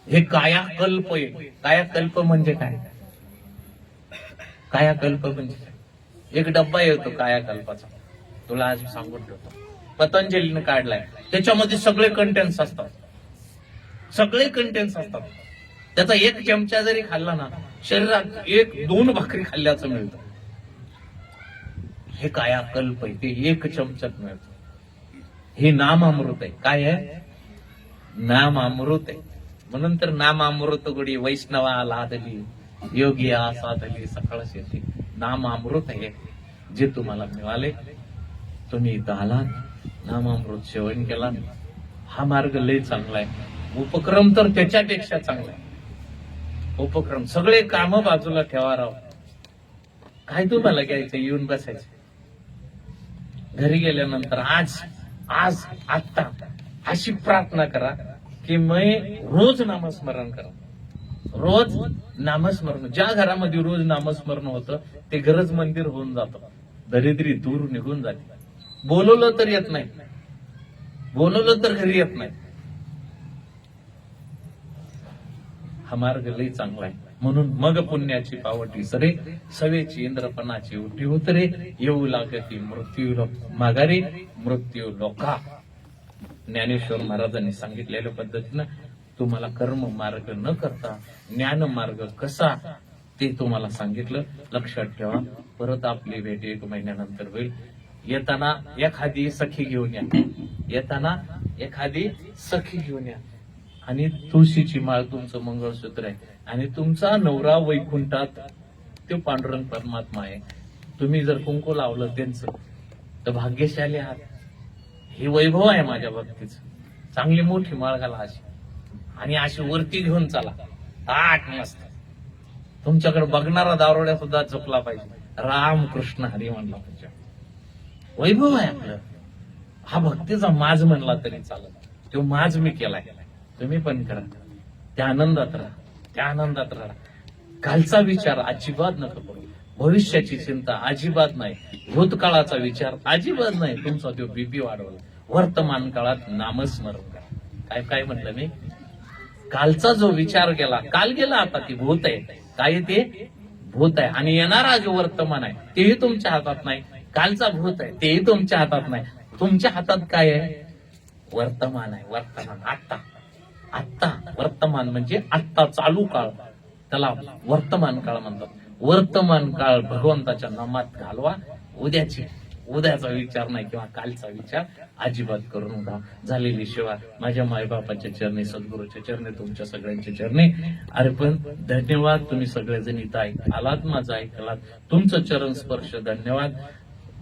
हे कायाकल्प आहे. कायाकल्प म्हणजे काय? कायाकल्प म्हणजे काय? एक डब्बा येतो कायाकल्पाचा, तुला आज सांगून ठेवतो. पतंजलीने काढलाय, त्याच्यामध्ये सगळे कंटेंट्स असतात. सगळे कंटेंट्स असतात. त्याचा 1 चमचा जरी खाल्ला ना, शरीरात 1-2 भाकरी खाल्ल्याचं मिळतं. हे कायाकल्प आहे, ते 1 चमच्यात मिळतं. हे नामामृत आहे. काय आहे? नामामृत आहे. म्हणून तर नामामृत गुडी वैष्णवा लादली, योगी साधली सकाळ शेती. नामामृत आहे जे तुम्हाला मिळाले. तुम्ही इथं आलात, नामामृत सेवन केला, हा मार्ग लय चांगला आहे. उपक्रम तर त्याच्यापेक्षा चांगला आहे. उपक्रम सगळे काम बाजूला ठेवा राव. काय तुम्हाला घ्यायचं? येऊन बसायचं. घरी गेल्यानंतर आज आता अशी प्रार्थना करा की मी रोज नामस्मरण करा. रोज नामस्मरण. ज्या घरामध्ये रोज नामस्मरण होतं ते घरच मंदिर होऊन जातं. दरिद्री दूर निघून जाते. बोलवलं तर येत नाही, बोलवलं तर घरी येत नाही. हा मार्ग लई चांगला आहे. म्हणून मग पुण्याची पावटी सरे, सवेची इंद्रपणाची उठी उतरे, येऊ लागती मृत्यू माघारी, मृत्यू लोका. ज्ञानेश्वर महाराजांनी सांगितलेल्या पद्धतीनं तुम्हाला कर्म मार्ग न करता ज्ञान मार्ग कसा ते तुम्हाला सांगितलं. लक्षात ठेवा. परत आपली भेट 1 महिन्यानंतर होईल. येताना एखादी सखी घेऊन या. येताना एखादी सखी घेऊन या. आणि तुळशीची माळ तुमचं मंगळसूत्र आहे. आणि तुमचा नवरा वैकुंठात तो पांडुरंग परमात्मा आहे. तुम्ही जर कुंकू लावलं त्यांचं तर भाग्यशाली आहात. हे वैभव आहे माझ्या भक्तीचं. चांगली मोठी माळ घाला अशी, आणि अशी वरती घेऊन चला. ताट मस्त. तुमच्याकडे बघणारा दारोड्या सुद्धा झोपला पाहिजे. राम कृष्ण हरी म्हणला पाहिजे. वैभव आहे आपलं. हा भक्तीचा माज म्हणला तरी चालत. तो माज मी केलाय, तुम्ही पण करा. त्या आनंदात राहा, त्या आनंदात राहा. कालचा विचार अजिबात नका करू, भविष्याची चिंता अजिबात नाही, भूतकाळाचा विचार अजिबात नाही. तुमचा तो बीपी वाढवला. वर्तमान काळात नामस्मरण करा. काय काय म्हटलं मी? कालचा जो विचार केला, काल गेला, आता ती भूत आहे. काय ते? भूत आहे. आणि येणारा जो वर्तमान आहे तेही तुमच्या हातात नाही. कालचा भूत आहे तेही तुमच्या हातात नाही. तुमच्या हातात काय आहे? वर्तमान आहे. वर्तमान, आत्ता. आत्ता वर्तमान म्हणजे आत्ता चालू काळ, त्याला वर्तमान काळ म्हणतात. वर्तमान काळ भगवंताच्या नामात घालवा. उद्याचा विचार नाही किंवा कालचा विचार अजिबात करू नका. झालेली सेवा माझ्या मायबापाच्या चरणी, सद्गुरूच्या चरणी, तुमच्या सगळ्यांच्या चरणी अर्पण. धन्यवाद. तुम्ही सगळेजण इथं आलात, माझं ऐकलात. तुमचं चरण स्पर्श धन्यवाद.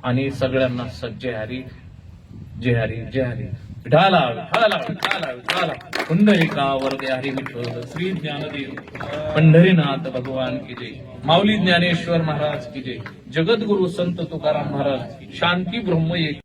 आणि सगळ्यांना जय हरी, जय हरी, जय हरी. विठाला विठाला विठाला विठाला. पुंडलिका वरदे हरी विठ्ठल. श्री ज्ञानदेव पंढरीनाथ भगवान की जय. माऊली ज्ञानेश्वर महाराज की जय. जगद्गुरु संत तुकाराम महाराज. शांती ब्रह्म एक.